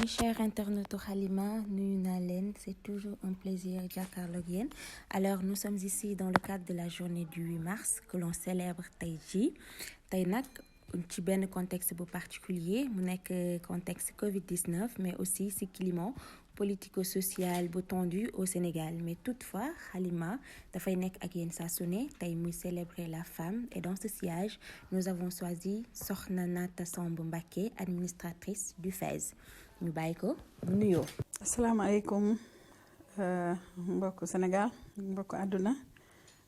Mes chers internautes Halima, nuyu naa leen, c'est toujours un plaisir jàkkaarloo ak yéen. Alors nous sommes ici dans le cadre de la journée du 8 mars que l'on célèbre tey jii tey nag ci benn contexte bu particulier mu nekk contexte Covid-19 mais aussi ci climat politico-social bu tendu au Sénégal. Mais toutefois Halima dafay nekk ak yéen saa su ne tey muy célébrer la femme et dans ce sillage nous avons choisi Soxna Nata Samb Mbacké, administratrice du FAISE. ñu bàyyi ko mu nuyoo. asalaamaaleykum mbokku Sénégal mbokku àdduna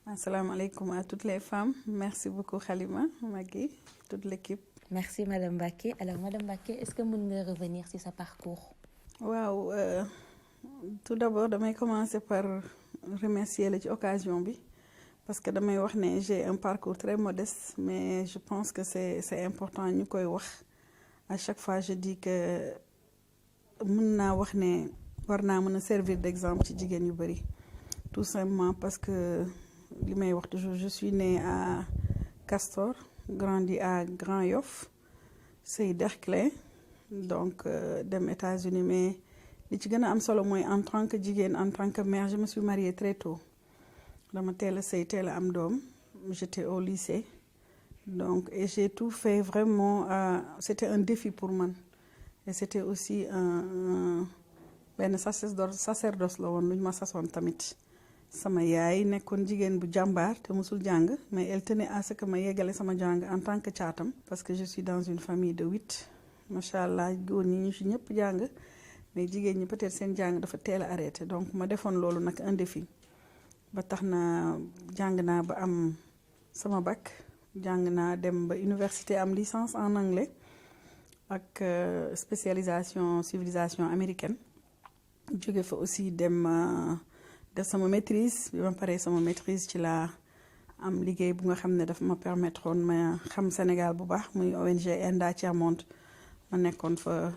asalaamaaleykum à toutes les femmes merci beaucoup Halima Magui toute l'équipe. Merci madame Mbacké. Alors madame Mbacké, est-ce que mën nga revenir sur sa parcours? waaw tout d'abord damay commencer par remercier la ci occasion bi parce que damay wax ne j'ai un parcours très modeste mais je pense que c'est important ñu koy wax à chaque fois je dis que mën naa wax ne war naa mën a servir d'exemple ci jigéen yu bari tout simplement parce que li may wax toujours je suis née à Castor grandi à Grand Yoff sëy Derklé donc dem États-Unis mais li ci gën a am solo mooy en tant que jigéen en tant que mère je me suis mariée très tôt dama teel a sëy teel a am doom j'étais au lycée donc et j'ai tout fait vraiment c'était un défi pour man et c'était aussi benn sacerdoce la woon lu ñu ma sasoon tamit sama yaay nekkoon jigéen bu jàmbaar te musul jàng mais elle tenait à ce que ma yeggale sama jàng en tant que caatam parce que je suis dans une famille de 8 macha allah góor ñi ñu ci ñëpp jàng mais jigéen ñi peut-être seen jàng dafa teel a arrêté donc ma defoon loolu nag un défi ba tax na jàng naa ba am sama bac jàng naa dem ba université am licence en anglais ak spécialisation civilisation américaine jóge fa aussi dem def sama maîtrise bi ma paree sama maîtrise ci laa am liggéey bu nga xam ne dafa ma permettre woon ma xam Sénégal bu baax muy ONG Enda Tiers-Monde ma nekkoon fa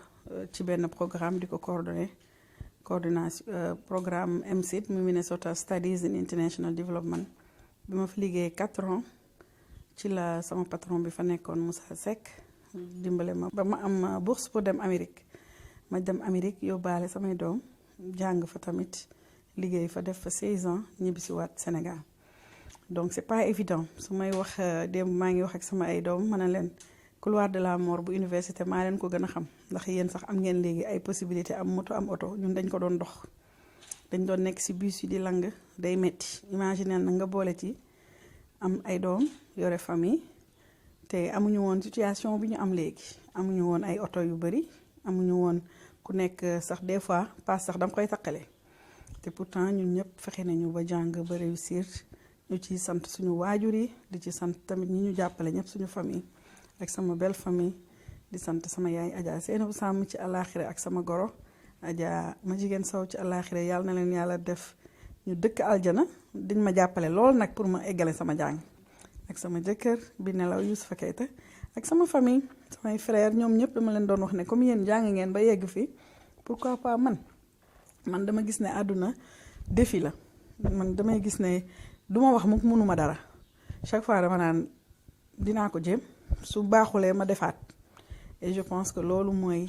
ci benn programme di ko coordination programme MSID mu Minnesota Studies in International Development bi ma fa liggéey 4 ans ci la sama patron bi fa nekkoon Moussa Seck dimbale ma ba ma am bourse pour dem Amérique ma dem Amérique yóbbaale samay doom jàng fa tamit liggéey fa def fa 16 ans ñibbisi waat Sénégal donc c'est pas évident su may wax démb maa ngi wax ak sama ay doom ma ne leen couloir de la mort bu université maa leen ko gën a xam ndax yéen sax am ngeen léegi ay possibilité am moto am oto ñun dañ ko doon dox dañ doon nekk ci bus yi di lang day metti imaginer na nga boole ci am ay doom yore famille te amuñu woon situation bi ñu am léegi amuñu woon ay oto yu bari amuñu woon ku nekk sax des fois paas sax danga koy taqale te pourtant ñun ñëpp fexe nañu ba jàng ba réussir ñu ci sant suñu waajur yi di ci sant tamit ñi ñu jàppale ñëpp suñu famille ak sama belle famille di sant sama yaay Adja Seynabou Samb ci àllaaxira ak sama goro Adja ma jigéen saw ci àllaaxira yàlla na leen yàlla def ñu dëkk aljana diñ ma jàppale lool nag pour ma eggale sama jàng ak sama jëkkër bi nelaw Youssoufa Keita ak sama famille samay frère ñoom ñëpp dama leen doon wax ne comme yéen jàng ngeen ba yegg fii pourquoi pas man dama gis ne àdduna défi la man damay gis ne duma wax mukk mënuma dara chaque fois dama naan dinaa ko jéem su baaxulee ma defaat et je pense que loolu mooy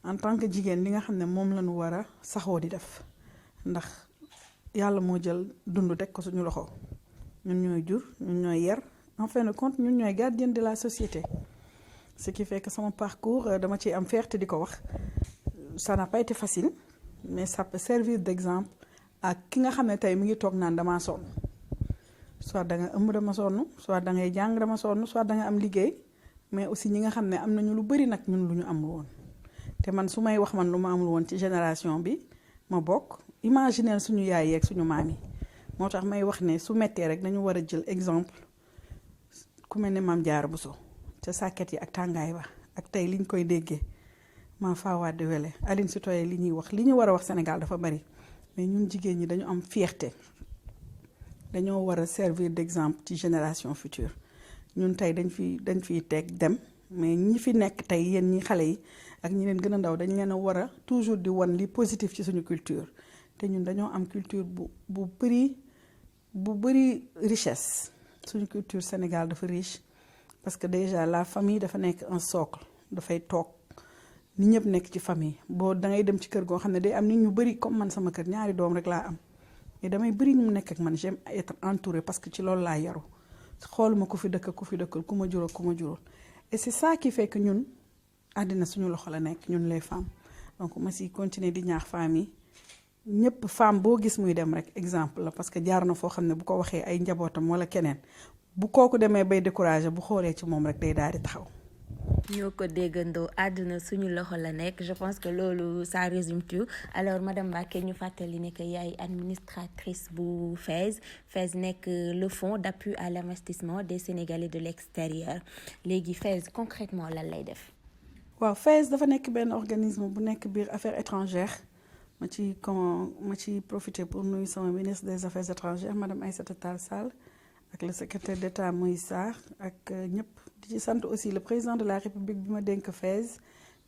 en tant que jigéen li nga xam ne moom la ñu war a saxoo di def ndax yàlla moo jël dund teg ko suñu loxo ñun ñooy jur ñun ñooy yar en fin de compte ñun ñooy gardien de la société ce qui fait que sama parcours dama ciy am fierté di ko wax ça n'a pas été facile mais ça peut servir d'exemple ak ki nga xam ne tey mi ngi toog naan damaa sonn soit da nga ëmb dama sonn soit da ngay jàng dama sonn soit da nga am liggéey mais aussi ñi nga xam ne am nañu lu bari nag ñun lu ñu amul woon te man su may wax man lu ma amul woon ci génération bi ma bokk imaginer suñu yaay yeeg suñu maam yi moo tax may wax ne su mettee rek dañu war a jël exemple ku mel ne Maam Jaara Buso ca sàkket yi ak tàngaay ba ak tey liñ koy déggee maa faawaat di wele Aline Sitoé li ñuy wax li ñu war a wax Sénégal dafa bari mais ñun jigéen ñi dañu am fierté dañoo war a servir d'exemple ci génération future ñun tey dañ fiy teg dem mais ñi fi nekk tey yéen ñi xale yi ak ñi leen gën a ndaw dañ leen a war a toujours di wan li positif ci suñu culture te ñun dañoo am culture bu bëri richesse suñu culture Sénégal dafa riche parce que déjà la famille dafa nekk un socle dafay toog ni ñëpp nekk ci famille boo da ngay dem ci kër goo xam ne day am nit ñu bëri comme man sama kër ñaari doom rek laa am et damay bëri ñu nekk ak man j'aime être entourée parce que ci loolu laa yaru xooluma ku fi dëkk ku fi dëkkal ku ma jural ku ma jural et c'est ça qui fait que ñun àddina suñu loxo la nekk ñun les femmes donc ma si continuer di ñaax femmes yi ñëpp femme boo gis muy dem rek exemple la parce que jaar na foo xam ne bu ko waxee ay njabootam wala keneen bu kooku demee bay découragé bu xoolee ci moom rek day daal di taxaw. ñoo ko déggandoo àdduna suñu loxo la nekk je pense que loolu ça résume tout alors madame Mbacké ñu fàttali ne que yaay administratrice bu FAISE nekk le fonds d'appui à l'investissement des Sénégalais de l'extérieur léegi FAISE concrètement lan lay def. waaw FAISE dafa nekk benn organisme bu nekk biir affaires étrangères ma ci profiter pour nuyu sama ministre des affaires étrangères madame Aïssata Tall Sall ak le secrétaire d'État Moïse Sarr ak ñëpp di ci sant aussi le président de la République bi ma dénk FAISE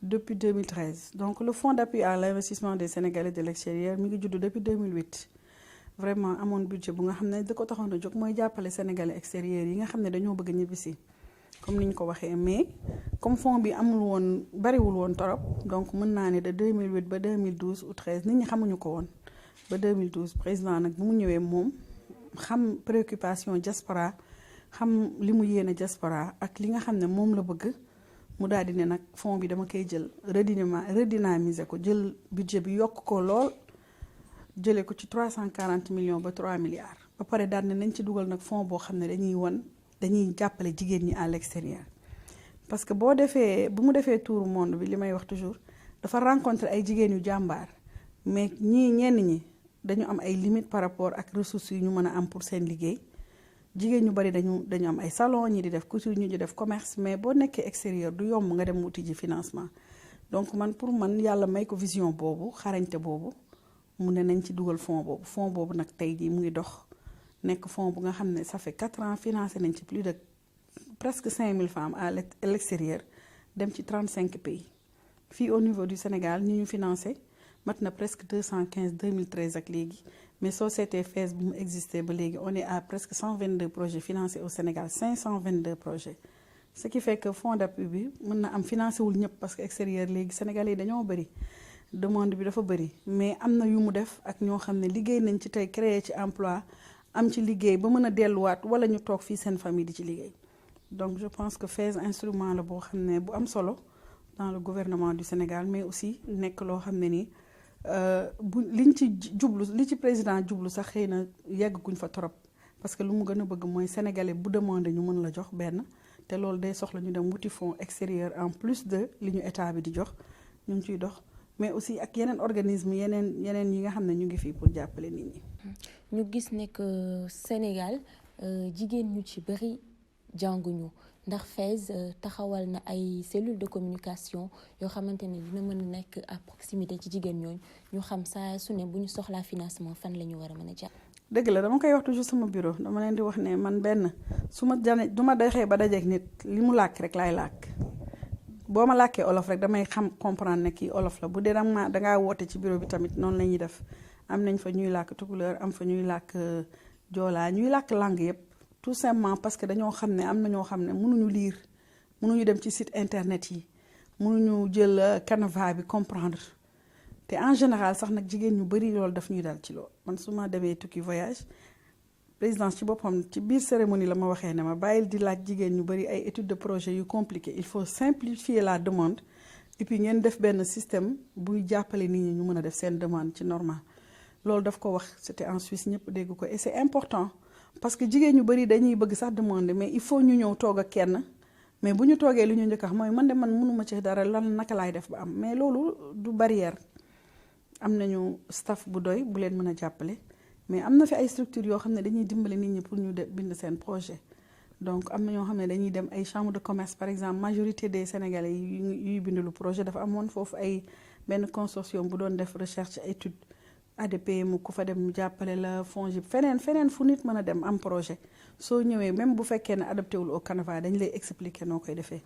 depuis 2013 donc le fonds d'appui à l'investissement des Sénégalais de l'extérieur mi ngi judd depuis 2008 vraiment amoon budget bu nga xam ne da ko taxoon a jóg mooy jàppale Sénégalais extérieurs yi nga xam ne dañoo bëgg ñibbisi comme ni ñu ko waxee mais comme fonds bi amul woon bariwul woon torop donc mën naa ne de 2008 ba 2012 ou 13 nit ñi xamuñu ko woon ba 2012 président nag bu mu ñëwee moom xam préoccupation diaspora xam li mu yéene diaspora ak li nga xam ne moom la bëgg mu daal di ne nag fonds bi dama koy jël redynamiser ko jël budget bi yokk ko lool jëlee ko ci 340 millions ba 3 milliards ba pare daal ne nañ ci dugal nag fonds boo xam ne dañuy jàppale jigéen ñi à l'extérieur parce que bu mu defee tour monde bi li may wax toujours dafa rencontrer ay jigéen yu jàmbaar mais ñenn ñi dañu am ay limites par rapport ak ressources yu ñu mën a am pour seen liggéey jigéen ñu bari dañu am ay salon ñi di def couture ñi di def commerce mais boo nekkee extérieur du yomb nga dem wuti ji financement donc pour man yàlla may ko vision boobu xarañte boobu mu ne nañ ci dugal fonds boobu nag tey jii mu ngi dox nekk fonds bu nga xam ne ça fait 4 ans financé nañ ci plus de presque 5000 femmes à l'extérieur dem ci 35 pays fii au niveau du Sénégal ñi ñu financé mat na presque 215 2013 ak léegi mais soo seetee FAISE bu mu existé ba léegi on est à presque 122 projets financés au Sénégal 522 projets ce qui fait que fonds d'appui bi mën na am financé wul ñëpp parce que extérieur léegi Sénégalais yi dañoo bëri demande bi dafa bëri mais am na yu mu def ak ñoo xam ne liggéey nañ ci tey créer ci emploi am ci liggéey ba mën a delluwaat wala ñu toog fii seen famille di ci liggéey donc je pense que FAISE instrument la boo xam ne bu am solo dans le gouvernement du Sénégal mais aussi nekk loo xam ne nii li ci président jublu sax xëy na yegguñ fa trop parce que lu mu gën a bëgg mooy sénégalais bu demandé ñu mën la jox benn te loolu day soxla ñu dem wuti fonds extérieur en plus de li ñu état bi di jox ñu ngi ciy dox mais aussi ak yeneen organisme yeneen yi nga xam ne ñu ngi fii pour jàppale nit ñi. ñu gis ne que Sénégal jigéen ñu ci bëri jànguñu ndax FAISE taxawal na ay cellules de communication yoo xamante ne dina mën a nekk à proximité ci jigéen ñooñu ñu xam saa su ne bu ñu soxlaa financement fan la ñu war a mën a jàpp. dëgg la dama koy wax toujours sama bureau dama leen di wax ne man benn du ma doxee ba dajeek nit li mu làkk rek laay làkk boo ma làkkee olof rek damay xam comprendre ne kii olof la bu dee dangaa woote ci bureau bi tamit noonu la ñuy def am nañ fa ñuy làkk tukulóor am fa ñuy làkk joolaa ñuy làkk langue yépp tout simplement parce que dañoo xam ne am na ñoo xam ne mënuñu lire mënuñu dem ci site internet yi mënuñu jël canevas bi comprendre te en général sax nag jigéen ñu bari loolu daf ñuy dal ci loolu man su ma demee tukki voyage présidence ci boppam ci biir cérémonie la ma waxee ne ma bàyyil di laaj jigéen ñu bari ay études de projet yu compliqué il faut simplifier la demande et puis ngeen def benn système buy jàppale nit ñi ñu mën a def seen demande ci normal loolu daf ko wax c'était en Suisse ñëpp dégg ko et c'est important parce que jigéen ñu bari dañuy bëgg sax demander mais il faut ñu ñëw toog ak kenn mais bu ñu toogee li ñu njëkk a xam mooy man mënuma ci dara lan naka laay def ba am mais loolu du barrière am nañu staff bu doy bu leen mën a jàppale mais am na fi ay structures yoo xam ne dañuy dimbale nit ñi pour ñu bind seen projet donc am na ñoo xam ne dañuy dem ay chambre de commerce par exemple majorité des Sénégalais yuy bindalu projet dafa amoon foofu ay benn consortium bu doon def recherche étude ADPM ku fa dem jàppale la FONGIP feneen fu nit mën a dem am projet soo ñëwee même bu fekkee ne adapté wul au Canada dañ lay expliquer noo koy defee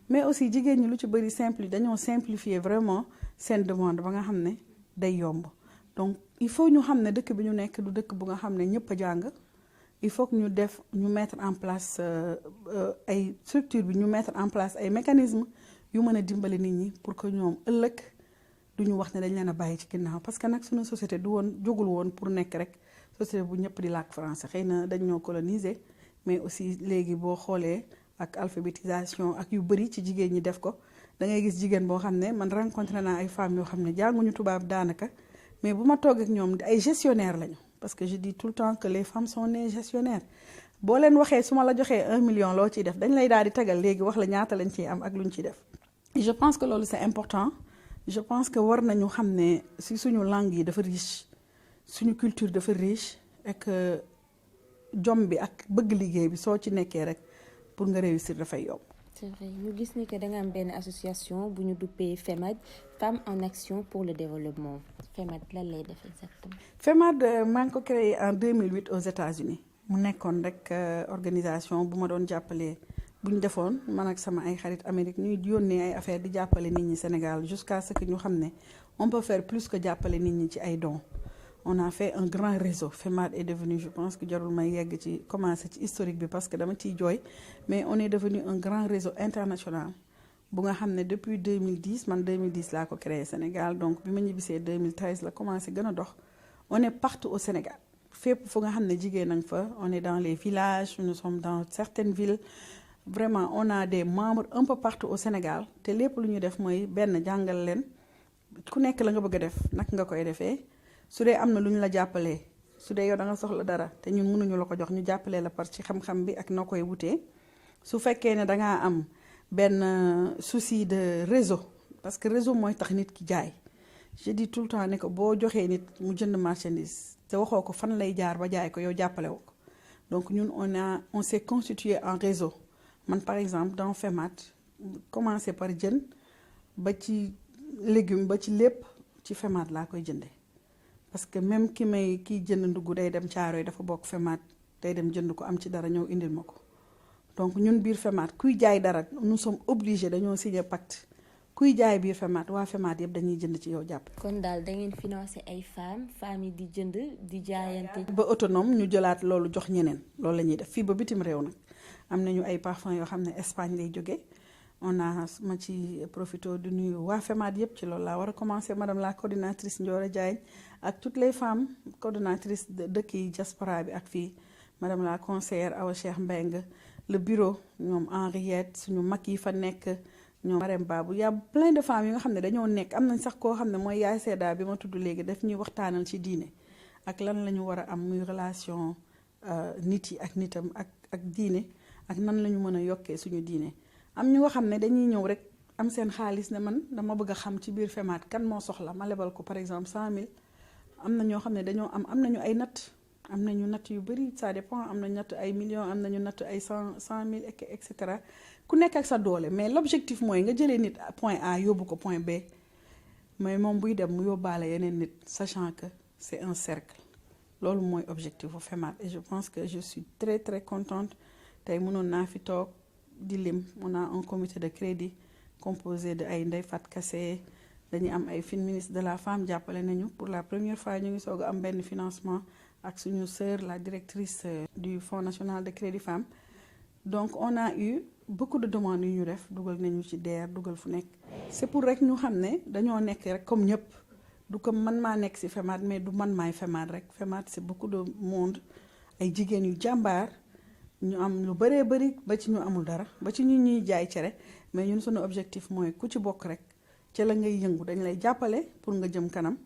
mais aussi jigéen ñi lu ci bëri dañoo simplifier vraiment seen demande ba nga xam ne day yomb donc il faut ñu xam ne dëkk bi ñu nekk du dëkk bu nga xam ne ñëpp a jàng il faut que ñu mettre en place ay structure bi ñu mettre en place ay mécanismes yu mën a dimbali nit ñi pour que ñoom ëllëg duñu wax ne dañ leen a bàyyi ci ginnaaw parce que nag suñu société du woon jógul woon pour nekk rek société bu ñëpp di làkk français xëy na dañ ñoo coloniser mais aussi léegi boo xoolee ak alphabétisation ak yu bëri ci jigéen ñi def ko da ngay gis jigéen boo xam ne man rencontré naa ay femmes yoo xam ne jànguñu tubaab daanaka mais bu ma toog ak ñoom ay gestionnaire lañu parce que je dis tout le temps que les femmes sont nées gestionnaires boo leen waxee su ma la joxee 1 million loo ciy def dañ lay daal di tegal léegi wax la ñaata lañ ciy am ak luñ ciy def. je pense que loolu c'est important je pense que war nañu xam ne si suñu langue yi dafa riche suñu culture dafa riche et que jom bi ak bëgg liggéey bi soo ci nekkee rek pour nga réussir dafay yomb. c'est vrai ñu gis ni que da nga am benn association bu ñu duppee FEMAD Femmes en Action pour le Développement FEMAD lan lay def exactement. FEMAD maa ngi ko créé en 2008 aux États-Unis mu nekkoon rek organisation bu ma doon jàppalee bu ñu defoon man ak sama ay xarit Amérique ñuy yónnee ay affaire di jàppale nit ñi Sénégal jusqu'à ce que ñu xam ne on peut faire plus que jàppale nit ñi ci ay dons. on a fait un grand réseau FEMAD est devenu je pense que jarul may yegg ci commencer ci historique bi parce que dama ciy jooy mais on est devenu un grand réseau international bu nga xam ne depuis 2010 man 2010 laa ko créé Sénégal donc bi ma ñibbisee 2013 la commencé gën a dox on est partout au Sénégal fépp fu nga xam ne jigéen nañ fa on est dans les villages nous sommes dans certaines villes vraiment on a des membres un peu partout au Sénégal te lépp lu ñu def mooy benn jàngal leen ku nekk la nga bëgg a def naka nga koy defee su dee am na lu ñu la jàppalee su dee yow da nga soxla dara te ñun mënuñu la ko jox ñu jàppalee la par ci xam-xam bi ak noo koy wutee su fekkee ne dangaa am benn souci de réseau parce que réseau mooy tax nit ki jaay je dis tout le temps ne que boo joxee nit mu jënd marchandise te waxoo ko fan lay jaar ba jaay ko yow jàppale woo ko donc ñun on s'est constitué en réseau man par exemple dans FEMAD commencé par jën ba ci légume ba ci lépp ci FEMAD laa koy jënde parce que même kiy jënd ndugg day dem Caaroy dafa bokk FEMAD day dem jënd ko am ci dara ñëw indil ma ko donc ñun biir FEMAD kuy jaay dara nous sommes obligés dañoo signer pacte kuy jaay biir FEMAD waa FEMAD yëpp dañuy jënd ci yow jàpp. kon daal da ngeen financer ay femmes yi di jënd di jaayante. ba autonome ñu jëlaat loolu jox ñeneen loolu la ñuy def fii ba bitim réew nag am nañu ay parfums yoo xam ne Espagne lay jógee on a ma ci profité du nuyu waa FEMAD yëpp ci loolu laa war a commencer madame la coordinatrice Ndiora Diagne ak toutes les femmes coordonnatrices dëkk yi diaspora bi ak fii madame la conseillère Awa Cheikh Mbengue le bureau ñoom Henriette suñu mag yi fa nekk ñoom Marème Babou y a plein de femmes yi nga xam ne dañoo nekk am nañ sax koo xam ne mooy yaay Seda bi ma tudd léegi daf ñuy waxtaanal ci diine ak lan la ñu war a am muy relation nit yi ak nitam ak diine ak nan la ñu mën a yokkee suñu diine am ñu nga xam ne dañuy ñëw rek am seen xaalis ne man dama bëgg a xam ci biir FEMAD kan moo soxla ma lebal ko par exemple 100 000 am na ñoo xam ne dañoo am nañu ay natt am nañu natt yu bëri ça dépend am nañu natt ay millions am nañu natt ay 100 000 et cetera ku nekk ak sa doole mais l'objectif mooy nga jëlee nit point A yóbbu ko point B mais moom buy dem mu yóbbaale yeneen nit sachant que c'est un cercle loolu mooy objectif bu FEMAD et je pense que je suis très très contente tey mënoon naa fi toog di lim on a un comité de crédit composé de ay Ndeye Fat Kassé dañuy am ay ministre de la femme jàppale nañu pour la première fois ñu ngi soog a am benn financement ak suñu sœur la directrice du Fonds national de crédit femme donc on a eu beaucoup de demandes yu ñu def dugal nañu ci DER dugal fu nekk c'est pour rek ñu xam ne dañoo nekk rek comme ñëpp du comme man maa nekk ci FEMAD mais du man maay FEMAD rek FEMAD c'est beaucoup de monde ay jigéen yu jàmbaar ñu am lu bëree bëri ba ci ñu amul dara ba ci ñu ñuy jaay cere mais ñun suñu objectif mooy ku ci bokk rek ca la ngay yëngu dañ lay jàppale pour nga jëm kanam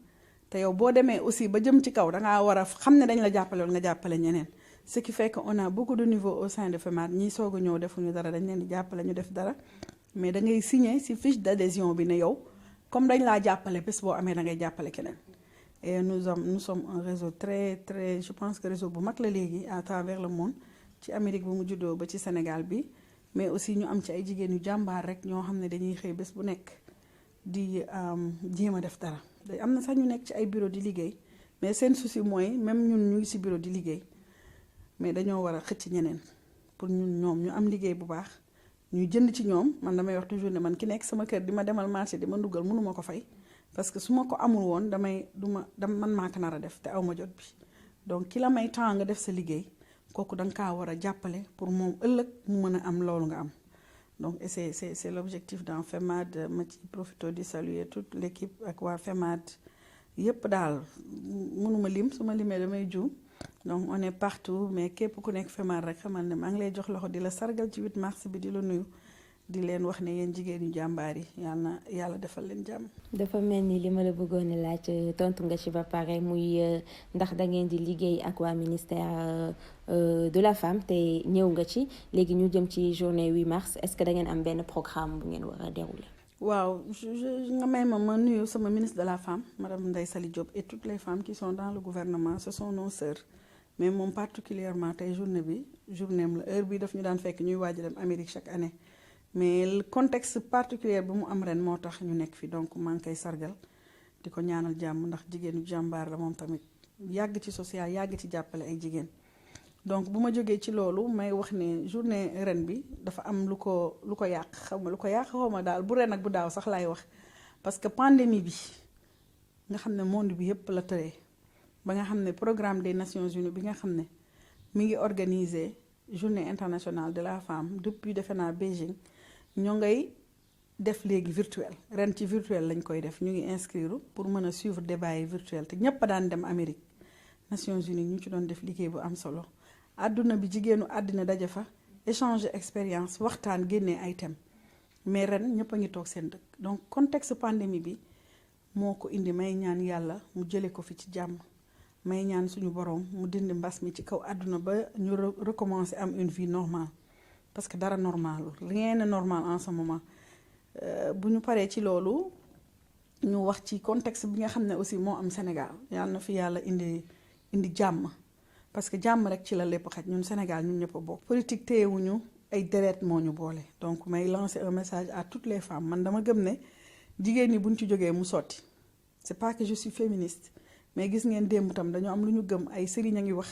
te yow boo demee aussi ba jëm ci kaw dangaa war a xam ne dañ la jàppale woon nga jàppale ñeneen ce qui fait que on a beaucoup de niveau au sein de FEMAD ñiy soog a ñëw defuñu dara dañ leen di jàppale ñu def dara mais da ngay signer ci fiche d'adhésion bi ne yow comme dañ laa jàppale bés boo amee da ngay jàppale keneen et nous sommes un réseau très très je pense que réseau bu mag la léegi à travers le monde ci Amérique bu mu juddoo ba ci Sénégal bi mais aussi ñu am ci ay jigéen yu jàmbaar rek ñoo xam ne dañuy xëy bés bu nekk di jéem a def dara am na sax ñu nekk ci ay bureau di liggéey mais seen souci mooy même ñun ñu ngi ci bureau di liggéey mais dañoo war a xëcc ñeneen pour ñoom ñu am liggéey bu baax ñu jënd ci ñoom man damay wax toujours ne man ki nekk sama kër di ma demal marché di ma ndugal mënuma ko fay parce que su ma ko amul woon man maa ko nar a def te aw ma jot bi donc ki la may temps nga def sa liggéey kooku da nga kaa war a jàppale pour moom ëllëg mu mën a am loolu nga am donc et c'est l'objectif dans FEMAD ma ci profito di saluer toute l'équipe ak waa FEMAD yëpp daal mënuma lim su ma limee damay juum donc on est partout mais képp ku nekk FEMAD rek xamal ne maa ngi lay jox loxo di la sargal ci 8 mars bi di la nuyu di leen wax ne yéen jigéen ñu jàmbaar yi yàlla defal leen jàmm. dafa mel ni li ma la bëggoon a laaj tontu nga ci ba pare muy ndax da ngeen di liggéey ak waa ministère de la femme te ñëw nga ci léegi ñu jëm ci journée 8 mars est-ce que da ngeen am benn programme bu ngeen war a dérouler. waaw nga may ma nuyu sama ministre de la femme madame Ndeye Saly Diop et toutes les femmes qui sont dans le gouvernement ce sont nos sœurs mais moom particulièrement tey journée am la heure bi daf ñu daan fekk ñuy waaj dem Amérique chaque année. mais le contexte particulier bi mu am ren moo tax ñu nekk fi donc maa ngi koy sargal di ko ñaanal jàmm ndax jigéenu jàmbaar la moom tamit yàgg ci social yàgg ci jàppale ay jigéen donc bu ma jógee ci loolu may wax ne journée ren bi dafa am lu ko yàq xaw ma daal bu ren ak bu daaw sax laay wax parce que pandémie bi nga xam ne monde bi yépp la tëree ba nga xam ne programme des Nations Unies bi nga xam ne mi ngi organiser journée internationale de la femme depuis defe naa Beijing ñoo ngay def léegi virtuel ren ci virtuel lañ koy def ñu ngi inscrire pour mën a suivre débat yi virtuel te ñépp a daan dem Amérique Nations Unies ñu ci doon def liggéey bu am solo àdduna bi jigéenu àddina daje fa échanger expérience waxtaan génnee ay thèmes mais ren ñépp a ngi toog seen dëkk donc contexte pandémie bi moo ko indi may ñaan yàlla mu jële ko fi ci jàmm may ñaan suñu borom mu dindi mbas mi ci kaw àdduna ba ñu recommencer am une vie normale parce que dara normalul rien n'est normal en ce moment bu ñu paree ci loolu ñu wax ci contexte bi nga xam ne aussi moo am Sénégal yàlla na fi yàlla indi jàmm parce que jàmm rek ci la lépp xaj ñun Sénégal ñun ñëpp a bokk. politique téyewuñu ay deret moo ñu boole donc may lancer un message à toutes les femmes man dama gëm ne jigéen ñi buñ ci jógee mu sotti c'est pas que je suis féministe mais gis ngeen démb tam dañoo am lu ñu gëm ay sëriñ a ngi wax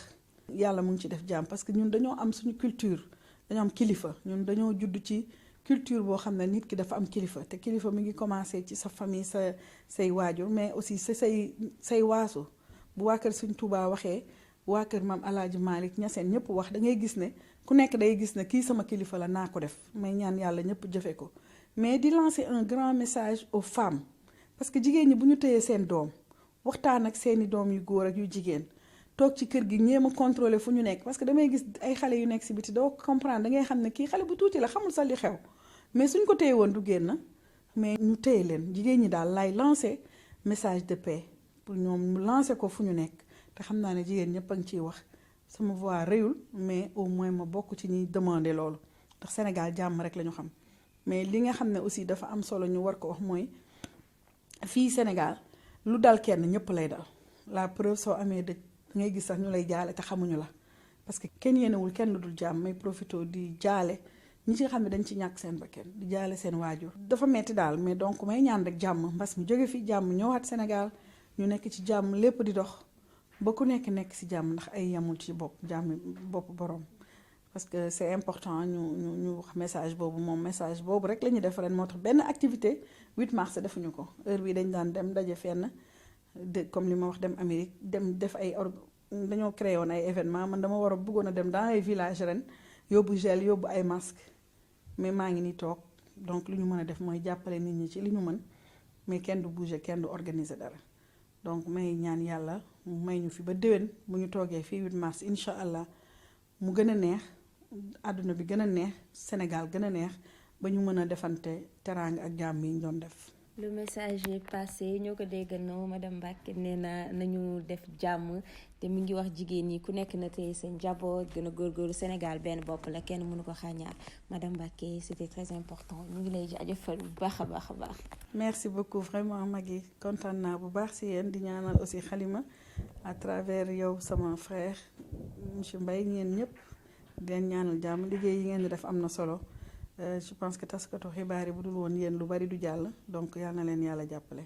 yàlla mu ngi ci def jàmm parce que ñun dañoo am suñu culture dañoo am kilifa ñun dañoo judd ci culture boo xam ne nit ki dafa am kilifa te kilifa mi ngi commencé ci sa famille say waajur mais aussi say waasu bu waa kër Sëñ Tuubaa waxee waa kër maam Alaaji Maalik Ñaseen ñëpp wax da ngay gis ne ku nekk day gis ne kii sama kilifa la naa ko def may ñaan yàlla ñëpp jëfe ko mais di lancer un grand message aux femmes parce que jigéen ñi bu ñu téyee seen doom waxtaan ak seeni doom yu góor ak yu jigéen toog ci kër gi ñéem a contrôler fu ñu nekk parce que damay gis ay xale yu nekk si biti doo comprendre da ngay xam ne kii xale bu tuuti la xamul sax li xew mais suñ ko téye woon du génn mais ñu téye leen jigéen ñi daal lay lancer message de paix pour ñoom ñu lancer ko fu ñu nekk te xam naa ne jigéen ñëpp a ngi ciy wax sama voix rëyul mais au moins ma bokk ci ñuy demander loolu ndax Sénégal jàmm rek la ñu xam mais li nga xam ne aussi dafa am solo ñu war ko wax mooy fii Sénégal lu dal kenn ñëpp lay dal la preuve soo amee dëj ngay gis sax ñu lay jaale te xamuñu la parce que kenn yéenewul kenn lu dul jàmm may profité di jaale ñi ci xam ne dañ ci ñàkk seen bakkan di jaale seen waajur dafa metti daal mais donc may ñaan rek jàmm mbas mi jóge fi jàmm ñëwaat Sénégal ñu nekk ci jàmm lépp di dox ba ku nekk ci jàmm ndax ay yamul ci bopp borom parce que c'est important ñu wax message boobu moom message boobu rek la ñuy def ren moo tax benn activité 8 mars defuñu ko heure bi dañ daan dem daje fenn comme li ma wax dem Amérique dem def dañoo créé woon ay événement man dama bëggoon a dem dans ay villages ren yóbbu gel yóbbu ay masque mais maa ngi nii toog donc li ñu mën a def mooy jàppale nit ñi ci li ñu mën mais kenn du bouger kenn du organiser dara donc may ñaan yàlla mu may ñu fi ba déwén bu ñu toogee fii 8 mars incha allah mu gën a neex àdduna bi gën a neex Sénégal gën a neex ba ñu mën a defante teraanga ak jàmm yi ñu doon def. le message est passé ñoo ko déggandoo madame Mbacke nee na nañu def jàmm te mi ngi wax jigéen ñi ku nekk na tey seen njaboot gën a góorgóorlu Sénégal benn bopp la kenn mënu ko xàññaar madame Mbacke c'était très important ñu ngi lay jaajëfal bu baax a baax a baax. merci beaucoup vraiment Magui kontaan naa bu baax si yéen di ñaanal aussi Halima à travers yow sama frère monsieur Mbaye ñeen ñëpp di leen ñaanal jàmm liggéey yi ngeen di def am na solo. je pense que taskatu xibaar yi bu dul woon yéen lu bari du jàll donc yal na leen yàlla jàppale.